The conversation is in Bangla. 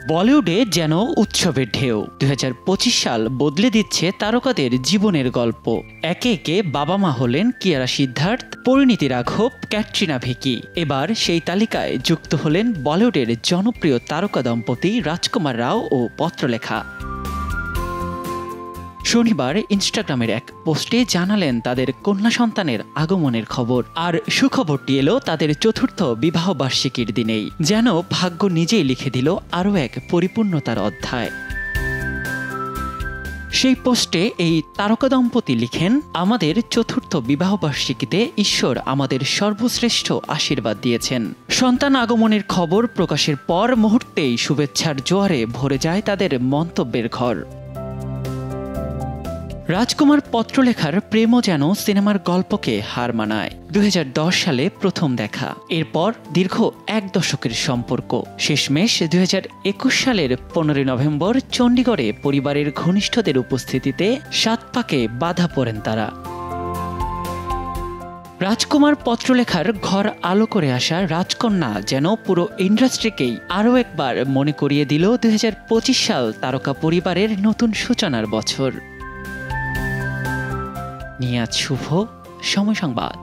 বলিউডে যেন উৎসবের ঢেউ। ২০২৫ সাল বদলে দিচ্ছে তারকাদের জীবনের গল্প। একে একে বাবা মা হলেন কিয়ারা সিদ্ধার্থ, পরিণীতি রাঘব, ক্যাটরিনা ভিকি। এবার সেই তালিকায় যুক্ত হলেন বলিউডের জনপ্রিয় তারকা দম্পতি রাজকুমার রাও ও পত্রলেখা। শনিবার ইনস্টাগ্রামের এক পোস্টে জানালেন তাদের কন্যা সন্তানের আগমনের খবর। আর সুখবরটি এলো তাদের চতুর্থ বিবাহবার্ষিকীর দিনেই। যেন ভাগ্য নিজেই লিখে দিল আরও এক পরিপূর্ণতার অধ্যায়। সেই পোস্টে এই তারকা দম্পতি লিখেন, আমাদের চতুর্থ বিবাহবার্ষিকীতে ঈশ্বর আমাদের সর্বশ্রেষ্ঠ আশীর্বাদ দিয়েছেন। সন্তান আগমনের খবর প্রকাশের পর মুহূর্তেই শুভেচ্ছার জোয়ারে ভরে যায় তাদের মন্তব্যের ঘর। রাজকুমার পত্রলেখার প্রেমও যেন সিনেমার গল্পকে হার মানায়। ২০১০ সালে প্রথম দেখা, এরপর দীর্ঘ এক দশকের সম্পর্ক। শেষমেশ ২০২১ সালের ১৫ নভেম্বর চণ্ডীগড়ে পরিবারের ঘনিষ্ঠদের উপস্থিতিতে ৭ পাকে বাধা পড়েন তারা। রাজকুমার পত্রলেখার ঘর আলো করে আসা রাজকন্যা যেন পুরো ইন্ডাস্ট্রিকেই আরও একবার মনে করিয়ে দিল ২০২৫ সাল তারকা পরিবারের নতুন সূচনার বছর। নিয়াজ শুভ, সময় সংবাদ।